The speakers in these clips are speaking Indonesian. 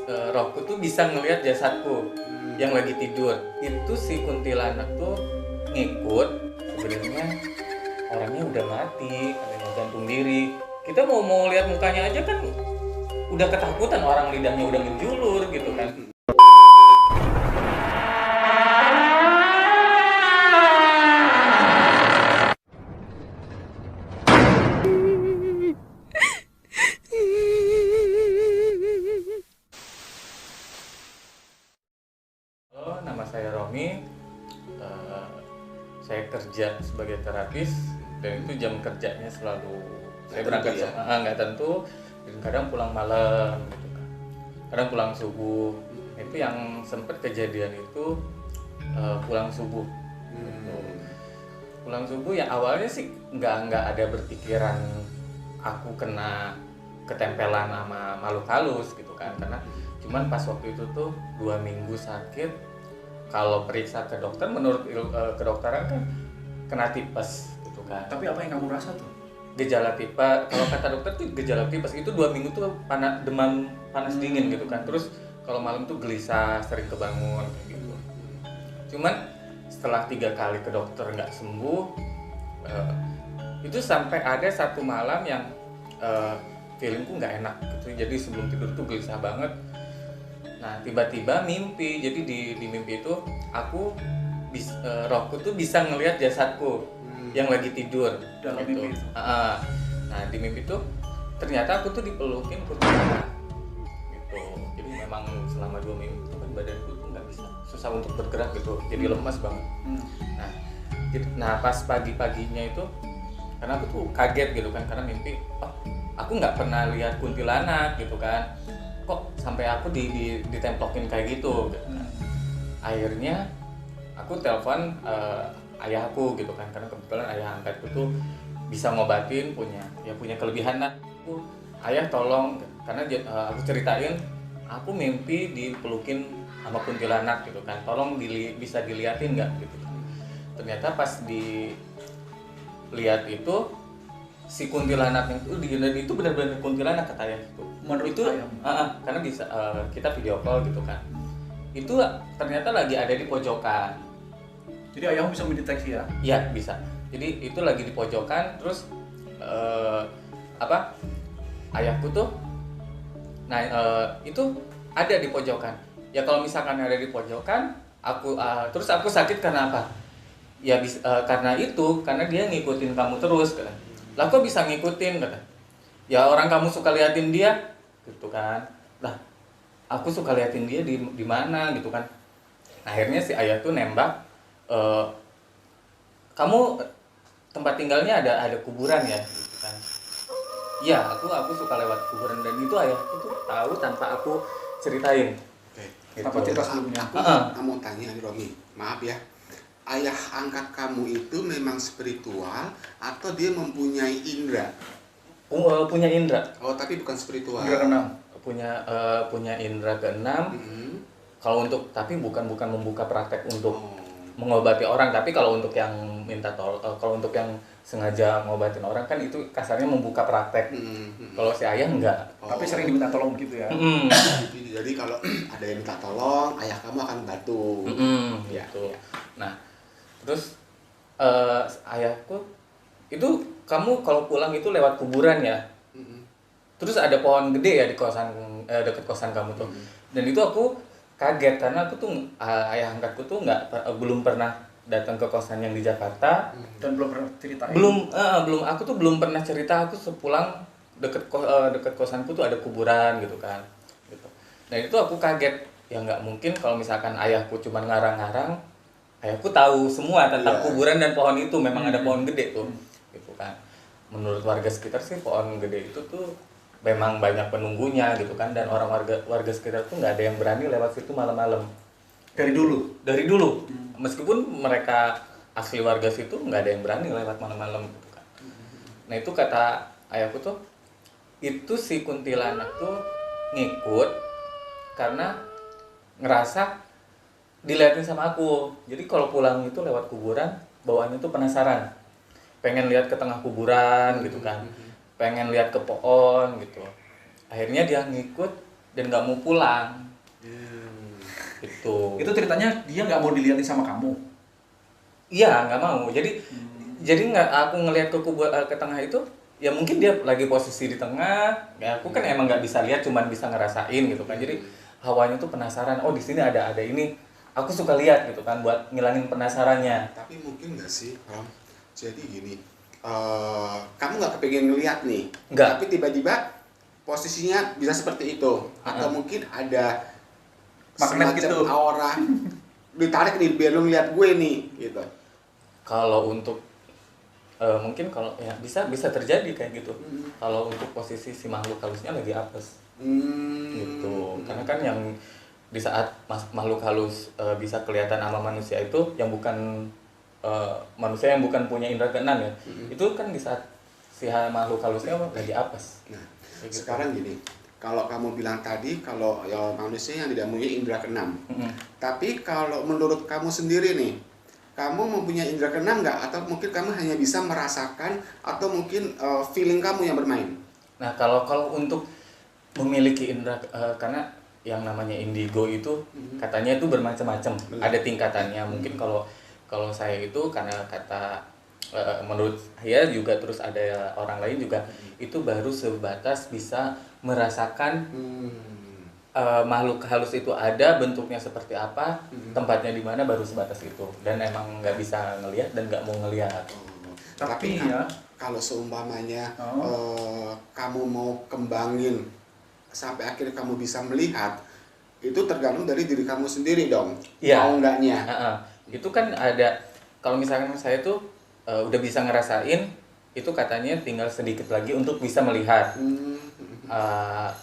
rohku tuh bisa ngelihat jasadku yang lagi tidur. Itu si kuntilanak tuh ngikut, sebenarnya orangnya udah mati, ada yang gantung diri. Kita mau lihat mukanya aja kan udah ketakutan, orang lidahnya udah menjulur gitu kan. Halo, nama saya Romi. Saya kerja sebagai terapis dan itu jam kerjanya selalu saya berangkat nggak tentu, dan kadang pulang malam gitu kan, kadang pulang subuh. Itu yang sempat kejadian itu pulang subuh. Gitu. Pulang subuh ya awalnya sih nggak ada berpikiran aku kena ketempelan sama makhluk halus gitu kan, karena cuman pas waktu itu tuh 2 minggu sakit. Kalau periksa ke dokter, menurut kedokteran kan kena tipes gitu kan. Tapi apa yang kamu rasa tuh? Gejala tipes, kalau kata dokter tuh gejala tipes itu 2 minggu tuh demam panas dingin gitu kan. Terus kalau malam tuh gelisah, sering kebangun kayak gitu. Cuman setelah 3 kali ke dokter nggak sembuh, itu sampai ada satu malam yang feelingku nggak enak gitu. Jadi sebelum tidur tuh gelisah banget. Nah tiba-tiba mimpi, jadi di mimpi itu aku rohku tuh bisa ngelihat jasadku yang lagi tidur dalam gitu. mimpi itu. Nah di mimpi itu ternyata aku tuh dipelukin kuntilanak gitu. Jadi memang selama 2 minggu itu kan badanku tuh nggak bisa, susah untuk bergerak gitu, jadi lemas banget. Nah pas pagi-paginya itu, karena aku tuh kaget gitu kan, karena mimpi aku nggak pernah lihat kuntilanak gitu kan, kok sampai aku ditemplokin kayak gitu kan. Akhirnya aku telepon ayahku gitu kan, karena kebetulan ayah angkatku tuh bisa ngobatin, punya kelebihan lah. Ayah tolong, karena aku ceritain aku mimpi dipelukin sama kuntilanak gitu kan, tolong bisa diliatin nggak gitu. Ternyata pas dilihat itu si kuntilanak itu benar-benar kuntilanak kata ayah itu. Menurut itu ayah? karena bisa kita video call gitu kan, itu ternyata lagi ada di pojokan. Jadi ayahmu bisa mendeteksi ya? Iya bisa. Jadi itu lagi di pojokan, terus ayahku tuh itu ada di pojokan. Ya kalau misalkan ada di pojokan, terus aku sakit karena apa? Ya karena dia ngikutin kamu terus kan. Lah kok bisa ngikutin kata? Ya orang kamu suka liatin dia gitu kan. Lah aku suka liatin dia di mana gitu kan. Akhirnya si ayah tuh nembak, kamu tempat tinggalnya ada kuburan ya gitu kan. Iya, aku suka lewat kuburan, dan itu ayahku tuh tahu tanpa aku ceritain. Oke. Gitu. Apa cerita sebelumnya? Aku mau tanya nih Romi, maaf ya. Ayah angkat kamu itu memang spiritual atau dia mempunyai indera? Punya indera. Oh, tapi bukan spiritual. Indra keenam. Punya indera keenam. Kalau tapi bukan membuka praktek untuk mengobati orang, tapi kalau untuk yang kalau untuk yang sengaja ngobatin orang kan itu kasarnya membuka praktek. Kalau si ayah enggak. Tapi sering diminta tolong gitu ya? Jadi kalau ada yang minta tolong, ayah kamu akan bantu. Gitu. Nah, terus ayahku itu, kamu kalau pulang itu lewat kuburan ya. Terus ada pohon gede ya di kosan dekat kosan kamu tuh. Dan itu aku kaget karena aku tuh ayah angkatku tuh belum pernah datang ke kosan yang di Jakarta, Dan belum pernah ceritain? Aku tuh belum pernah cerita aku sepulang deket kosanku tuh ada kuburan gitu kan gitu. Dan itu aku kaget, ya nggak mungkin kalau misalkan ayahku cuma ngarang-ngarang, ayahku tahu semua tentang kuburan dan pohon itu. Memang ada pohon gede tuh gitu kan. Menurut warga sekitar sih pohon gede itu tuh memang banyak penunggunya gitu kan, dan warga sekitar tuh nggak ada yang berani lewat situ malam-malam. Dari dulu. Meskipun mereka asli warga situ, nggak ada yang berani lewat malam-malam gitu kan. Nah itu kata ayahku tuh, itu si kuntilanak tuh ngikut karena ngerasa dilihatin sama aku. Jadi kalau pulang itu lewat kuburan, bawaannya tuh penasaran, pengen lihat ke tengah kuburan gitu kan, pengen lihat ke pohon gitu. Akhirnya dia ngikut dan nggak mau pulang. Itu ceritanya dia nggak mau dilihatin sama kamu. iya nggak mau. Jadi nggak, aku ngelihat ke tengah itu, ya mungkin dia lagi posisi di tengah, ya aku kan emang nggak bisa lihat, cuman bisa ngerasain gitu kan. Jadi hawanya tuh penasaran, oh di sini ada ini, aku suka lihat gitu kan, buat ngilangin penasarannya. Tapi mungkin nggak sih, Ram? Jadi gini, kamu nggak kepengen ngeliat nih, Nggak. tapi tiba-tiba posisinya bisa seperti itu, atau mungkin ada Magnet semacam gitu. aura ditarik nih biar lu ngeliat gue nih, gitu. Kalau untuk mungkin kalau ya bisa terjadi kayak gitu. Kalau untuk posisi si makhluk halusnya lagi apes gitu. Karena kan yang di saat makhluk halus bisa kelihatan sama manusia itu yang bukan manusia yang bukan punya indera keenam ya. Itu kan di saat si makhluk halusnya lagi apes. Nah, Kayak gitu. sekarang gini, kalau kamu bilang tadi kalau ya manusia yang tidak mempunyai indera keenam, tapi kalau menurut kamu sendiri nih, kamu mempunyai indera keenam nggak? Atau mungkin kamu hanya bisa merasakan atau mungkin feeling kamu yang bermain? Nah, kalau untuk memiliki indera karena yang namanya indigo itu katanya itu bermacam-macam, ada tingkatannya. Mungkin kalau saya itu karena kata menurut saya juga, terus ada orang lain juga, itu baru sebatas bisa merasakan makhluk halus itu ada, bentuknya seperti apa, tempatnya di mana, baru sebatas itu. Dan emang nggak bisa ngelihat dan nggak mau ngelihat. Tapi kan, ya, kalau seumpamanya kamu mau kembangin sampai akhirnya kamu bisa melihat, itu tergantung dari diri kamu sendiri dong. Iya. Mau enggaknya. Itu kan ada, kalau misalkan saya tuh udah bisa ngerasain, itu katanya tinggal sedikit lagi untuk bisa melihat.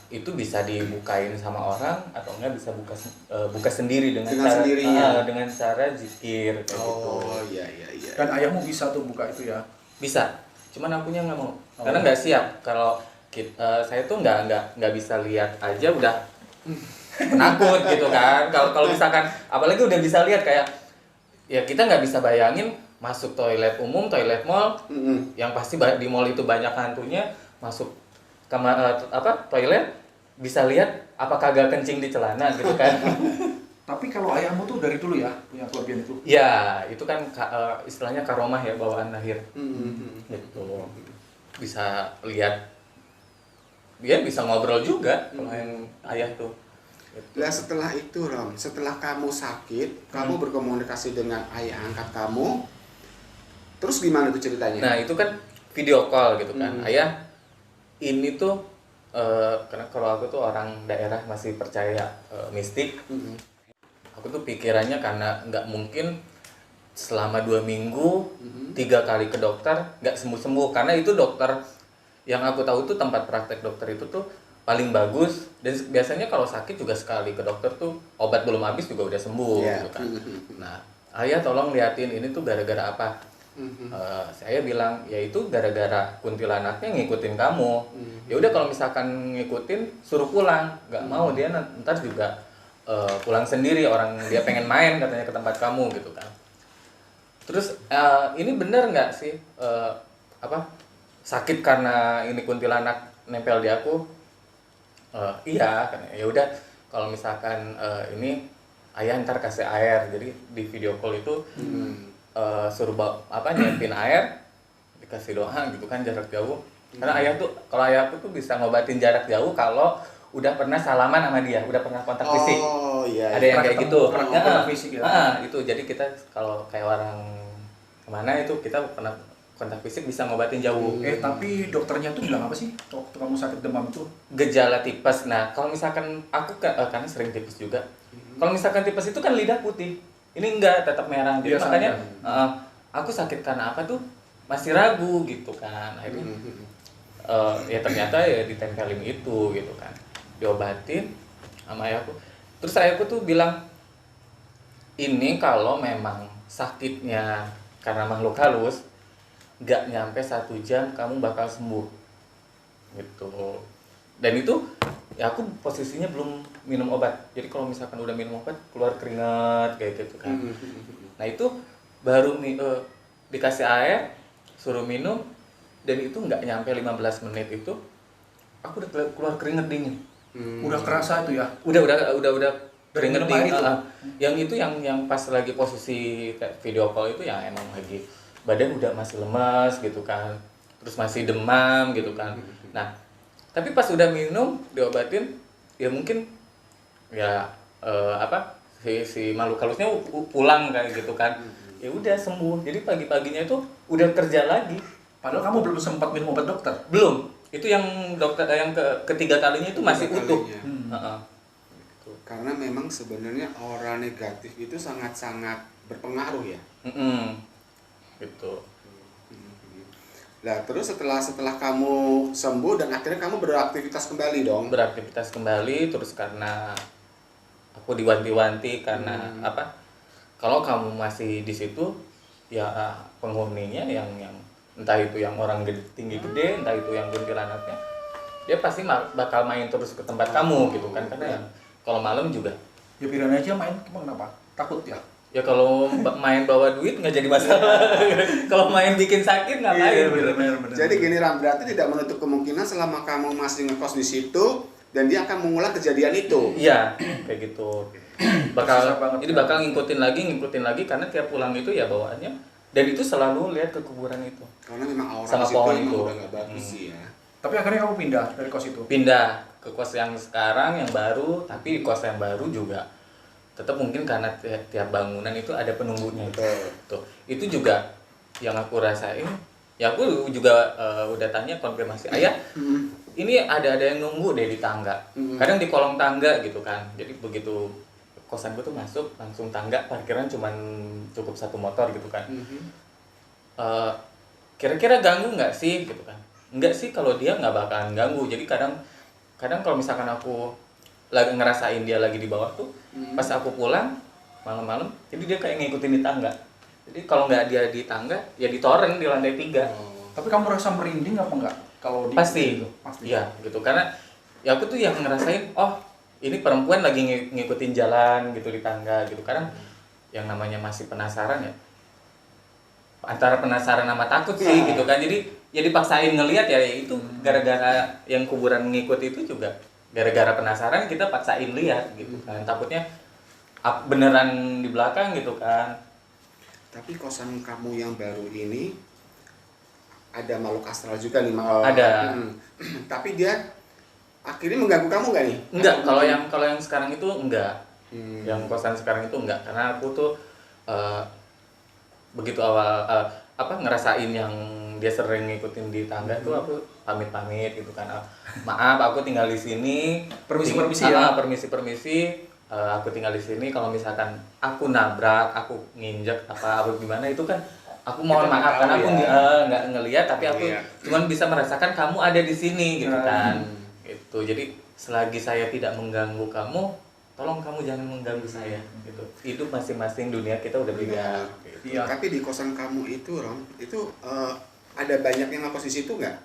Itu bisa dibukain sama orang atau enggak bisa buka sendiri dengan cara sendirinya. Dengan cara zikir kayak gitu. Iya. dan ayahmu bisa tuh buka itu ya. Bisa, cuman akunya nggak mau karena nggak siap. Kalau saya tuh nggak bisa lihat aja udah penakut gitu kan. Kalau misalkan apalagi udah bisa lihat, kayak ya kita nggak bisa bayangin masuk toilet umum, toilet mall, yang pasti di mall itu banyak hantunya, masuk toilet bisa lihat apa kagak kencing di celana gitu kan. Tapi kalau ayahmu tuh dari dulu ya punya kelebihan itu. Ya itu kan istilahnya karomah ya, bawaan lahir gitu. Bisa lihat, dia bisa ngobrol juga kalau yang ayah tuh gitu. Nah setelah itu Rom, setelah kamu sakit, kamu berkomunikasi dengan ayah angkat kamu, terus gimana tuh ceritanya? Nah itu kan video call gitu kan. Ayah ini tuh karena kalau aku tuh orang daerah masih percaya mistik. Aku tuh pikirannya karena nggak mungkin selama 2 minggu 3 kali ke dokter nggak sembuh-sembuh, karena itu dokter yang aku tahu tuh, tempat praktek dokter itu tuh paling bagus, dan biasanya kalau sakit juga sekali ke dokter tuh obat belum habis juga udah sembuh gitu kan. Nah, ayah tolong liatin ini tuh gara-gara apa. Saya bilang ya itu gara-gara kuntilanaknya ngikutin kamu. Ya udah kalau misalkan ngikutin suruh pulang, nggak mau dia ntar juga pulang sendiri, orang dia pengen main katanya ke tempat kamu gitu kan. Terus ini bener nggak sih sakit karena ini kuntilanak nempel di aku? Iya kan. Ya udah kalau misalkan ini ayah ntar kasih air, jadi di video call itu suruh nyiapin air, dikasih doa gitu kan jarak jauh. Karena ayah tuh, kalau ayah tuh bisa ngobatin jarak jauh kalau udah pernah salaman sama dia, udah pernah kontak fisik. Iya. Ada yang kayak gitu. Kontak fisik ya. Itu jadi kita kalau kayak orang kemana itu kita pernah kontak fisik, bisa ngobatin jauh. Tapi dokternya tuh bilang apa sih waktu kamu sakit demam itu? Gejala tipes. Nah, kalau misalkan aku karena sering tipes juga. Kalau misalkan tipes itu kan lidah putih. Ini enggak, tetap merah. Jadi makanya aku sakit karena apa tuh masih ragu gitu kan. Akhirnya ya ternyata ya ditempelin itu gitu kan. Diobatin sama ayahku. Terus ayahku tuh bilang, ini kalau memang sakitnya karena makhluk halus, nggak nyampe 1 jam kamu bakal sembuh gitu. Dan itu ya aku posisinya belum minum obat, jadi kalau misalkan udah minum obat keluar keringat kayak gitu kan. Nah itu baru dikasih air, suruh minum, dan itu nggak nyampe 15 menit itu aku udah keluar keringat dingin. Udah kerasa itu ya. Udah Dari keringet minum air itu? yang itu yang pas lagi posisi kayak video call itu yang emang lagi badan udah masih lemas gitu kan, terus masih demam gitu kan. Nah tapi pas udah minum diobatin ya mungkin ya si makhluk halusnya pulang kayak gitu kan, ya udah sembuh. Jadi pagi-paginya itu udah kerja lagi. Padahal kamu belum sempat minum obat dokter. Belum, itu yang dokter yang ketiga kalinya itu masih Ketiga utuh. kalinya. Heeh. Karena memang sebenarnya aura negatif itu sangat-sangat berpengaruh ya. Gitu. Nah, terus setelah kamu sembuh dan akhirnya kamu beraktivitas kembali dong. Beraktivitas kembali terus karena aku diwanti-wanti karena kalau kamu masih di situ ya penghuninya yang entah itu yang orang tinggi gede, entah itu yang kuntilanaknya, dia pasti bakal main terus ke tempat kamu gitu kan, karena yang kalau malam juga Ya pikiran aja main, emang kenapa? Takut ya? ya kalau main bawa duit nggak jadi masalah. Kalau main bikin sakit ngapain gitu. bener. Jadi gini Ram, berarti tidak menutup kemungkinan selama kamu masih ngekos di situ dan dia akan mengulang kejadian itu. Iya, kayak gitu. Susah banget, Ini kan? bakal ngikutin lagi karena tiap pulang itu ya bawaannya, dan itu selalu lihat ke kuburan itu. Karena memang aura Sama di situ pohon memang itu. udah nggak bagus sih ya. Tapi akhirnya kamu pindah dari kos itu. Pindah ke kos yang sekarang yang baru, tapi di kos yang baru juga tetap mungkin karena tiap bangunan itu ada penunggunya itu. Tuh. Itu juga yang aku rasain. Ya aku juga udah tanya konfirmasi, "Ayah, ini ada yang nunggu deh di tangga." Kadang di kolong tangga gitu kan. Jadi begitu kosanku tuh masuk langsung tangga, parkiran cuman cukup 1 motor gitu kan. Kira-kira ganggu nggak sih gitu kan? Enggak sih, kalau dia nggak bakalan ganggu. Jadi kadang kalau misalkan aku lagi ngerasain dia lagi di bawah tuh, pas aku pulang malam-malam, jadi dia kayak ngikutin di tangga. Jadi kalau nggak dia di tangga, ya di toren di lantai 3. Tapi kamu rasa merinding apa enggak? Kalau di Pasti. itu? Pasti. Iya, gitu. Karena ya aku tuh yang ngerasain, oh ini perempuan lagi ngikutin jalan gitu di tangga gitu. Karena yang namanya masih penasaran ya, antara penasaran sama takut sih gitu kan. Jadi ya dipaksain ngelihat ya itu gara-gara yang kuburan ngikut itu juga gara-gara penasaran kita paksain lihat gitu kan. Takutnya beneran di belakang gitu kan. Tapi kosan kamu yang baru ini ada makhluk astral juga nih, Ada. Tapi dia akhirnya mengganggu kamu nggak nih? Enggak, kalau yang sekarang itu enggak. Yang kosan sekarang itu enggak, karena aku tuh begitu awal ngerasain yang dia sering ngikutin di tangga tuh aku pamit gitu kan. Maaf, aku tinggal di sini. Permisi ya. Permisi. Aku tinggal di sini. Kalau misalkan aku nabrak, aku nginjek apa gimana itu kan aku mohon Kita maaf nggak karena tahu aku ya. nggak ngelihat, tapi aku Ngeliat. cuman bisa merasakan kamu ada di sini gitu kan. Gitu. Jadi selagi saya tidak mengganggu kamu, tolong kamu jangan mengganggu saya gitu. Hidup masing-masing, dunia kita udah beda. Gitu. Iya. Tapi di kosan kamu itu, Rom, itu ada banyak yang ngekos di situ nggak?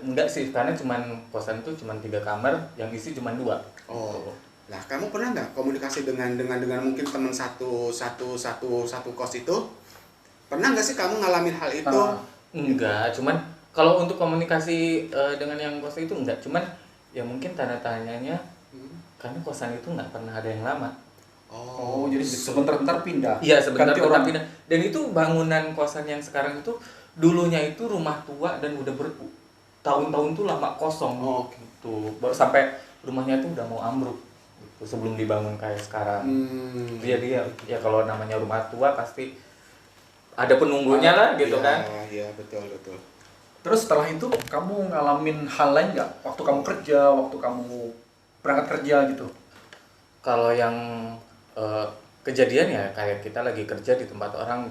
Enggak sih, karena kosan tuh cuman 3 kamar, yang isi cuman 2. Oh. Lah, kamu pernah nggak komunikasi dengan mungkin teman satu kos itu? Pernah nggak sih kamu ngalamin hal itu? Enggak, cuman kalau untuk komunikasi dengan yang kos itu enggak, cuman ya mungkin tanda tanyanya karena kosan itu nggak pernah ada yang lama. Oh, jadi sebentar-bentar pindah. Iya, sebentar Ganti orang. pindah. Dan itu bangunan kosan yang sekarang itu dulunya itu rumah tua dan udah tahun-tahun tuh lama kosong. Oh. Gitu. Baru sampai rumahnya tuh udah mau ambruk gitu, sebelum dibangun kayak sekarang. Jadi ya kalau namanya rumah tua pasti ada penunggunya lah gitu kan. Iya, betul. Terus setelah itu kamu ngalamin hal lain nggak? Waktu kamu kerja, waktu kamu berangkat kerja gitu? Kalau yang kejadian ya kayak kita lagi kerja di tempat orang,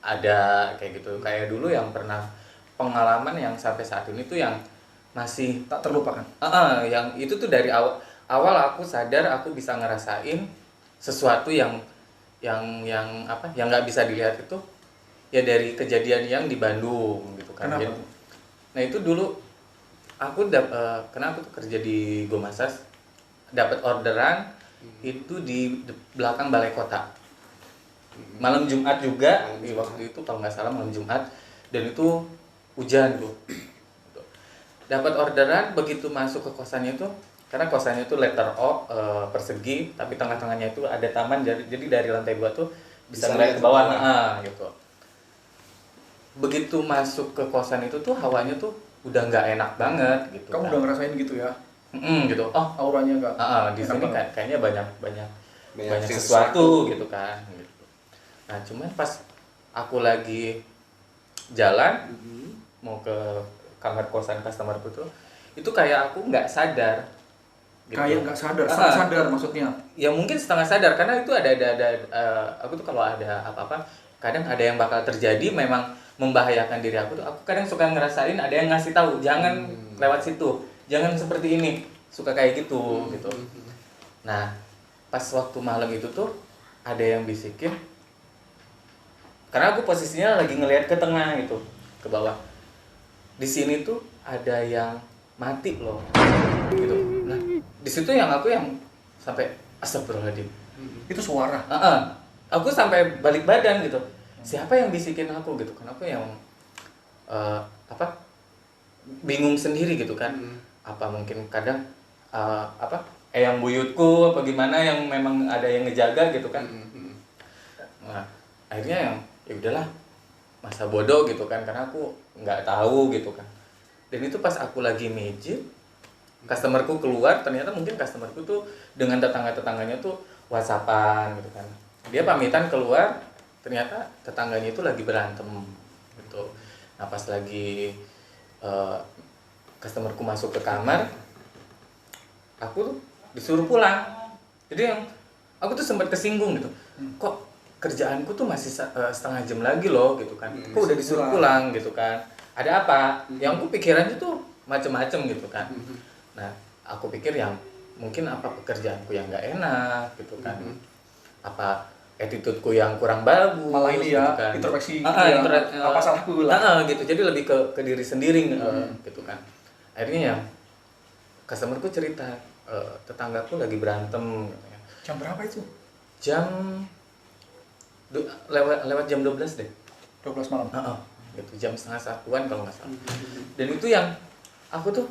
ada kayak gitu. Kayak dulu yang pernah pengalaman yang sampai saat ini tuh yang masih Tak terlupakan. yang itu tuh dari awal aku sadar aku bisa ngerasain sesuatu yang nggak bisa dilihat itu ya dari kejadian yang di Bandung gitu kan. Kenapa? Nah itu dulu aku karena aku tuh kerja di Gomasas, dapat orderan itu di belakang balai kota. Malam Jumat juga, waktu itu kalau nggak salah malam Jumat, dan itu hujan tuh. Dapat orderan, begitu masuk ke kosannya tuh karena kosannya itu letter O, persegi, tapi tengah-tengahnya itu ada taman, jadi dari lantai 2 tuh bisa ngeliat ke bawah, gitu. Begitu masuk ke kosan itu tuh hawanya tuh udah nggak enak banget gitu. Kamu udah ngerasain gitu ya? Gitu. Oh, Auranya nggak? di sini kayaknya banyak Banyak sesuatu gitu kan. Gitu. Nah, cuman pas aku lagi jalan mau ke kamar kosan customerku tuh, itu kayak aku nggak sadar. Gitu. Kayak nggak sadar, setengah sadar maksudnya? Ya mungkin setengah sadar karena itu ada aku tuh kalau ada apa-apa kadang ada yang bakal terjadi memang membahayakan diri aku tuh, aku kadang suka ngerasain ada yang ngasih tahu jangan lewat situ, jangan seperti ini, suka kayak gitu gitu. Nah, pas waktu malam itu tuh ada yang bisikin, karena aku posisinya lagi ngelihat ke tengah gitu, ke bawah. Di sini tuh ada yang mati loh, gitu. Nah, di situ yang sampai astagfirullahaladzim. Itu suara? Aku sampai balik badan gitu. Siapa yang bisikin aku gitu kan? Aku yang bingung sendiri gitu kan. Apa mungkin kadang yang buyutku apa gimana yang memang ada yang ngejaga gitu kan. Nah, akhirnya yang ya udahlah, masa bodoh gitu kan, karena aku nggak tahu gitu kan. Dan itu pas aku lagi mijit, customerku keluar, ternyata mungkin customerku tuh dengan tetangga-tetangganya tuh WhatsAppan gitu kan. Dia pamitan keluar, ternyata tetangganya itu lagi berantem gitu. Nah, pas lagi customerku masuk ke kamar, aku tuh disuruh pulang. Jadi yang aku tuh sempat kesinggung gitu. Kok kerjaanku tuh masih setengah jam lagi loh gitu kan. Kok udah disuruh pulang gitu kan. Ada apa? Yang aku pikirannya tuh macem-macem gitu kan. Nah, aku pikir yang mungkin apa pekerjaanku yang nggak enak gitu kan. Apa attitude-ku yang kurang bagus, malah ini ya, gitu kan. introspeksi gitu ya, apa salahku lah. Gitu, jadi lebih ke diri sendiri gitu kan. Akhirnya ya customerku cerita, tetanggaku lagi berantem katanya. Jam berapa itu? Jam lewat jam 12 deh. 12 malam? Gitu, jam setengah satuan kalau nggak salah. Dan itu yang aku tuh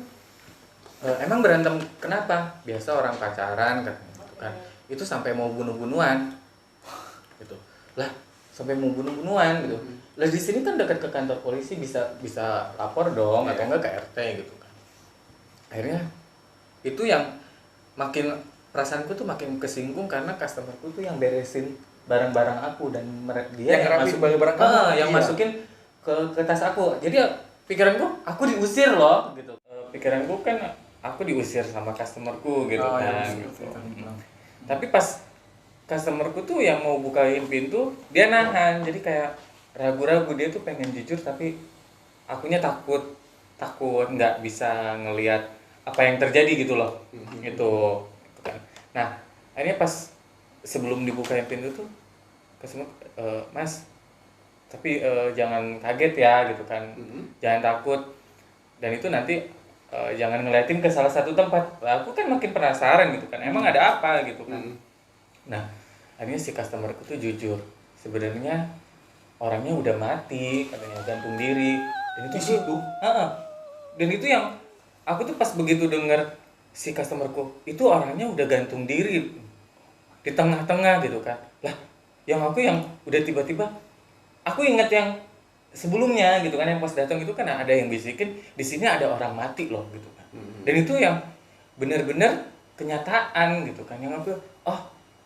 emang berantem kenapa? Biasa orang pacaran katanya gitu kan. Itu sampai mau bunuh-bunuhan. Gitu. Lah, sampai mau bunuh-bunuhan gitu. Lah di sini kan dekat ke kantor polisi, bisa lapor dong atau enggak ke RT gitu kan. Akhirnya itu yang makin perasaanku tuh makin kesinggung karena customerku tuh yang beresin barang-barang aku dan dia yang masuk barang-barang kamu, yang masukin ke tas aku. Jadi ya, pikiranku aku diusir loh gitu. Pikiranku kan aku diusir sama customerku gitu kan. Gitu. Tapi pas customerku tuh yang mau bukain pintu, dia nahan. Jadi kayak ragu-ragu, dia tuh pengen jujur tapi akunya takut nggak bisa ngelihat apa yang terjadi gitu loh. Gitu kan. Nah, akhirnya pas sebelum dibukain pintu tuh customer, Mas, tapi jangan kaget ya gitu kan. Jangan takut. Dan itu nanti jangan ngeliatin ke salah satu tempat. Aku kan makin penasaran gitu kan. Emang ada apa gitu kan. Nah, akhirnya si customerku tuh jujur. Sebenarnya orangnya udah mati, katanya gantung diri. Dan itu situ. Dan itu yang aku tuh pas begitu denger si customerku, itu orangnya udah gantung diri di tengah-tengah gitu kan. Lah, yang udah tiba-tiba aku ingat yang sebelumnya gitu kan, yang pas datang itu kan ada yang bisikin di sini ada orang mati loh gitu kan. Dan itu yang benar-benar kenyataan gitu kan, yang aku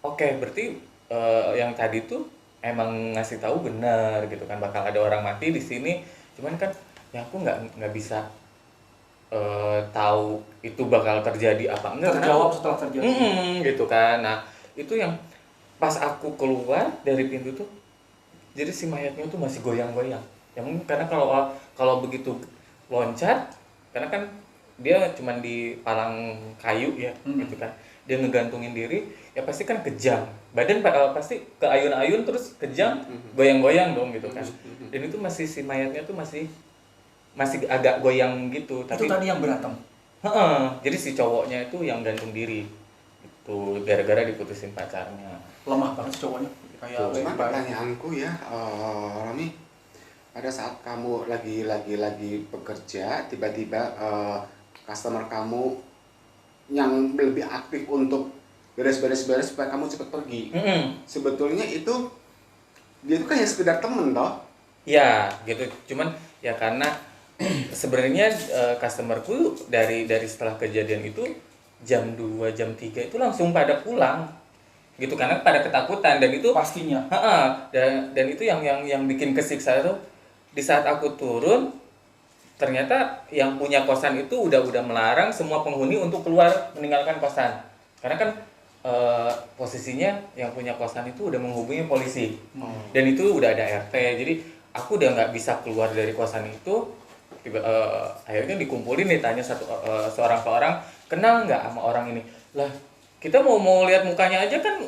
oke, berarti yang tadi tuh emang ngasih tahu benar gitu kan, bakal ada orang mati di sini. Cuman kan yang aku nggak bisa tahu itu bakal terjadi apa enggak, terjawab setelah terjadi gitu kan. Nah, itu yang pas aku keluar dari pintu tuh, jadi si mayatnya tuh masih goyang-goyang. Ya mungkin karena kalau begitu loncat, karena kan dia cuman di palang kayu ya, gitu kan. Dia ngegantungin diri, ya pasti kan kejang. Badan pasti ke ayun-ayun terus kejang, goyang-goyang dong gitu kan. Dan itu masih si mayatnya tuh masih agak goyang gitu. Tapi itu tadi yang berantem. Jadi si cowoknya itu yang gantung diri. Itu gara-gara diputusin pacarnya. Lemah banget si cowoknya. Kayak Cuma pertanyaanku ya, Romi, pada saat kamu lagi bekerja, tiba-tiba customer kamu yang lebih aktif untuk beres-beres supaya kamu cepat pergi. Sebetulnya itu dia itu kan hanya sekedar temen toh. Ya gitu, cuman ya karena sebenarnya customerku dari setelah kejadian itu jam 2 jam 3 itu langsung pada pulang gitu karena pada ketakutan. Dan itu Pastinya. dan itu yang bikin kesiksa itu di saat aku turun ternyata yang punya kosan itu udah melarang semua penghuni untuk keluar meninggalkan kosan karena kan posisinya yang punya kosan itu udah menghubungi polisi. Dan itu udah ada RT, jadi aku udah nggak bisa keluar dari kosan itu. Akhirnya dikumpulin nih, tanya seorang ke orang, kenal nggak sama orang ini lah. Kita mau lihat mukanya aja kan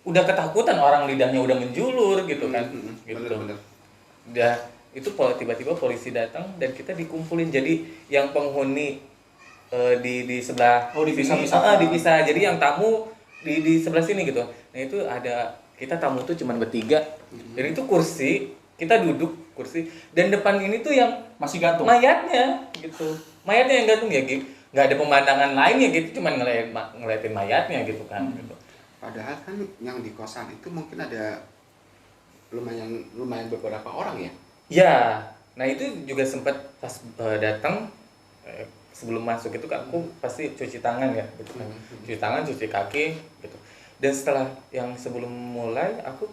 udah ketakutan, orang lidahnya udah menjulur gitu kan. Gitu. Bener. Udah itu tiba-tiba polisi datang dan kita dikumpulin. Jadi yang penghuni di sebelah dipisah. Jadi yang tamu di sebelah sini gitu. Nah itu ada, kita tamu tuh cuman bertiga. Dan itu kursi, kita duduk kursi, dan depan ini tuh yang Masih gantung. mayatnya gitu. Mayatnya yang gantung ya gitu. Nggak ada pemandangan lainnya gitu, cuman ngeliatin mayatnya gitu kan. Gitu. Padahal kan yang di kosan itu mungkin ada lumayan beberapa orang ya. Ya, nah itu juga sempat pas datang sebelum masuk itu kan aku pasti cuci tangan ya gitu kan. Cuci tangan, cuci kaki gitu. Dan setelah yang sebelum mulai aku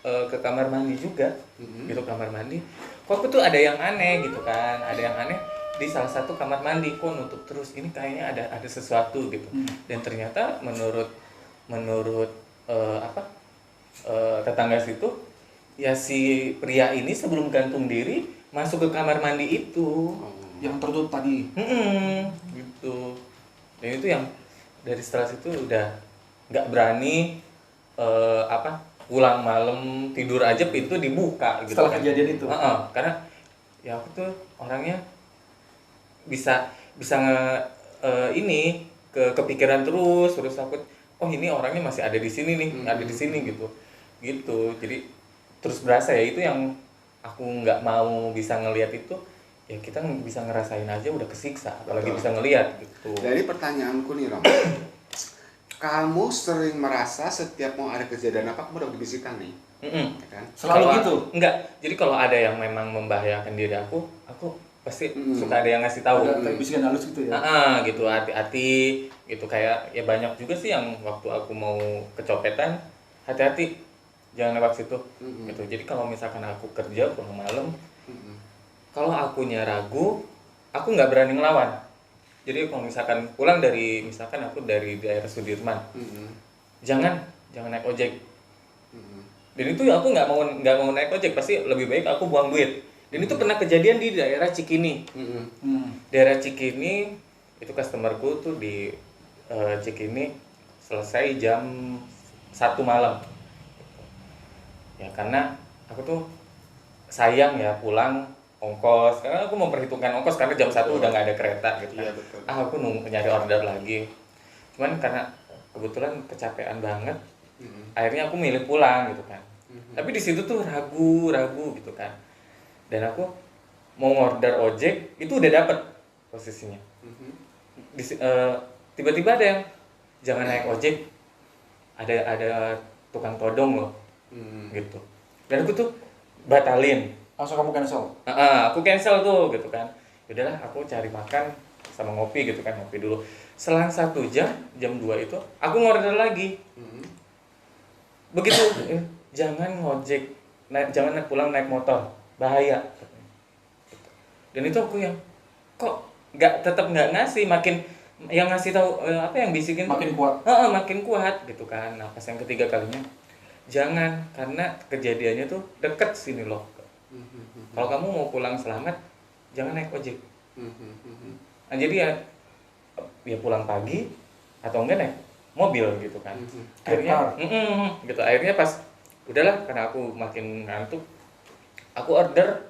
ke kamar mandi juga. Gitu, kamar mandi. Kok aku tuh ada yang aneh gitu kan. Ada yang aneh di salah satu kamar mandi, kok nutup terus. Ini kayaknya ada sesuatu gitu. Dan ternyata menurut tetangga situ, ya si pria ini sebelum gantung diri masuk ke kamar mandi itu. Yang tertutup tadi. Gitu. Dan itu yang dari setelah situ udah nggak berani pulang malam, tidur aja pintu dibuka gitu. Setelah kan. kejadian itu. Karena ya aku tuh orangnya bisa kepikiran terus takut, oh ini orangnya masih ada di sini nih, ada di sini gitu. Jadi terus berasa ya, itu yang aku nggak mau bisa ngelihat itu. Ya kita bisa ngerasain aja udah kesiksa, apalagi bisa ngelihat gitu. Dari pertanyaanku nih Rom, kamu sering merasa setiap mau ada kejadian apa kamu udah dibisikkan nih? Ya kan? Selalu gitu? Enggak. Jadi kalau ada yang memang membahayakan diri aku pasti suka ada yang ngasih tahu. Ada bisikan halus gitu ya? Gitu, hati-hati gitu. Kayak ya banyak juga sih yang waktu aku mau kecopetan, hati-hati jangan lewat situ. Gitu. Jadi kalau misalkan aku kerja pulang malam, kalau akunya ragu, aku nggak berani ngelawan. Jadi kalau misalkan pulang misalkan aku dari daerah Sudirman, jangan naik ojek. Dan itu aku nggak mau naik ojek, pasti lebih baik aku buang duit. Dan itu pernah kejadian di daerah Cikini. Daerah Cikini itu customerku tuh di Cikini selesai jam 1 malam. Ya karena aku tuh sayang ya pulang ongkos, karena aku memperhitungkan ongkos karena jam 1 udah nggak ada kereta gitu kan. Iya, betul. Aku nyari order lagi. Cuman karena kebetulan kecapean banget, akhirnya aku milih pulang gitu kan. Tapi di situ tuh ragu gitu kan. Dan aku mau order ojek, itu udah dapet posisinya. Tiba-tiba ada yang jangan naik ojek, ada tukang todong loh, gitu. Dan aku tuh batalin. Langsung kamu cancel? Aku cancel tuh gitu kan. Yaudahlah, aku cari makan sama ngopi gitu kan, ngopi dulu. Selang 1 jam 2 itu aku ngorder lagi. Begitu, jangan ngojek, jangan pulang naik motor, bahaya. Dan itu aku yang kok tetap nggak ngasih, makin yang ngasih tahu yang bisikin makin kuat. Makin kuat gitu kan. Nah pas yang ketiga kalinya, jangan, karena kejadiannya tuh deket sini loh. Kalau kamu mau pulang selamat, jangan naik ojek. Nah, jadi ya pulang pagi atau enggak naik mobil gitu kan. Akhirnya gitu. Akhirnya pas udahlah, karena aku makin ngantuk, aku order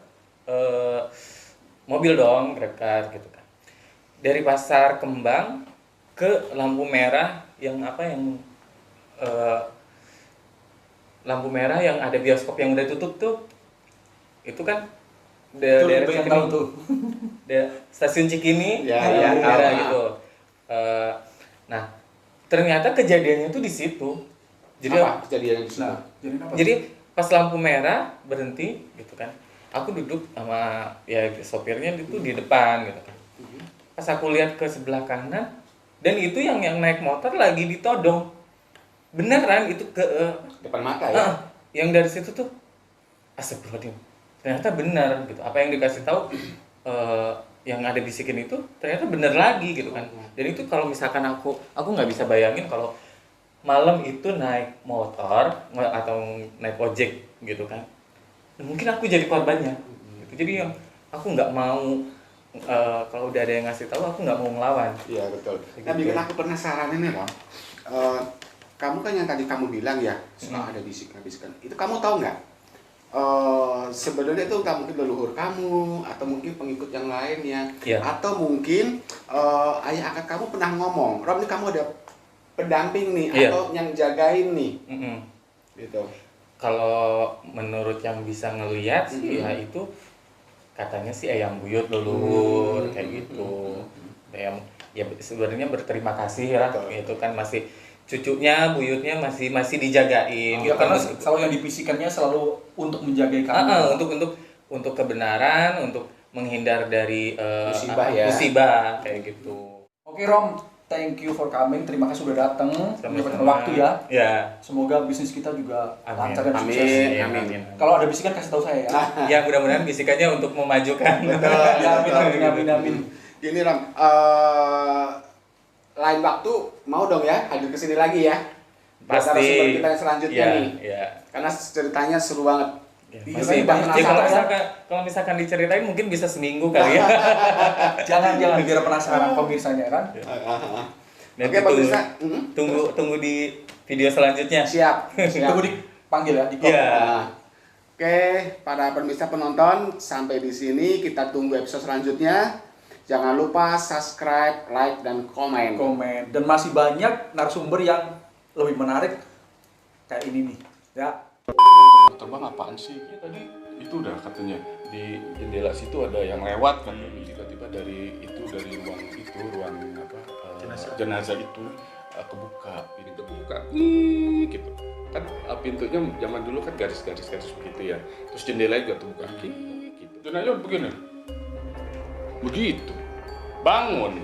mobil dong, GrabCar gitu kan. Dari Pasar Kembang ke lampu merah lampu merah yang ada bioskop yang udah tutup tuh. Itu kan daerah yang tahu tuh. stasiun Cikini, Ya, lampu merah tahu. gitu. Nah, ternyata kejadiannya tuh di situ. Jadi Apa kejadian di situ? Nah, jadi apa? jadi pas lampu merah berhenti gitu kan. Aku duduk sama ya sopirnya itu di depan gitu kan. Pas aku lihat ke sebelah kanan dan itu yang naik motor lagi ditodong. Beneran itu ke Depan mata ya? yang dari situ tuh astagfirullahaladzim. Ternyata benar gitu. Apa yang dikasih tahu yang ada bisikin itu ternyata bener lagi gitu kan. Dan itu kalau misalkan aku nggak bisa bayangin kalau malam itu naik motor atau naik ojek gitu kan. Mungkin aku jadi korbannya. Gitu. Jadi yang aku nggak mau kalau udah ada yang ngasih tahu aku nggak mau ngelawan. Iya betul. Nah Gitu. bikin aku penasaran ini loh. Kamu kan yang tadi kamu bilang ya suka ada bisikan-bisikan. Itu kamu tahu nggak? Sebenarnya itu nggak mungkin leluhur kamu atau mungkin pengikut yang lain ya, Iya. atau mungkin ayah angkat kamu pernah ngomong, Rob ini kamu ada pendamping nih Iya. atau yang jagain nih, gitu. Kalau menurut yang bisa ngelihat sih ya itu katanya sih eyang buyut leluhur kayak gitu. Yang ya sebenarnya berterima kasih lah Betul. gitu kan masih cucunya buyutnya masih dijagain Ya gitu. karena selalu yang dibisikannya selalu untuk menjaga kamu. Untuk kebenaran, untuk menghindar dari Musibah ya. musibah kayak gitu. Oke Rom, thank you for coming. Terima kasih sudah datang, menyempatkan Sama-sama. waktu ya. Ya. Semoga bisnis kita juga Amin. lancar dan Amin. sukses. Amin. Kalau ada bisikan kasih tahu saya ya. Ya mudah-mudahan bisikannya untuk memajukan. Ya, amin. Gini Ram, lain waktu mau dong ya hadir ke sini lagi ya. Buat Pasti. narasumber kita yang selanjutnya Ya, nih. ya. Karena ceritanya seru banget. Ya, Iya, masih banyak ya, kalau cerita. misalkan diceritain mungkin bisa seminggu kali ya. Jangan biar penasaran pemirsanya kan. Dan Oke, pemirsa. tunggu di video selanjutnya. Siap. Tunggu dipanggil ya di Iya. Nah, oke, para pemirsa penonton, sampai di sini kita tunggu episode selanjutnya. Jangan lupa subscribe, like, dan komen. komen. Dan masih banyak narasumber yang lebih menarik kayak ini nih. Ya. Terbang apaan sih? Ya, tadi itu udah katanya di jendela situ ada yang lewat kan, tiba-tiba dari ruang apa jenazah itu kebuka, ini kebuka, gitu kan pintunya zaman dulu kan garis-garis begitu ya, terus jendela juga terbuka, gitu. Jenazah begini, begitu, bangun.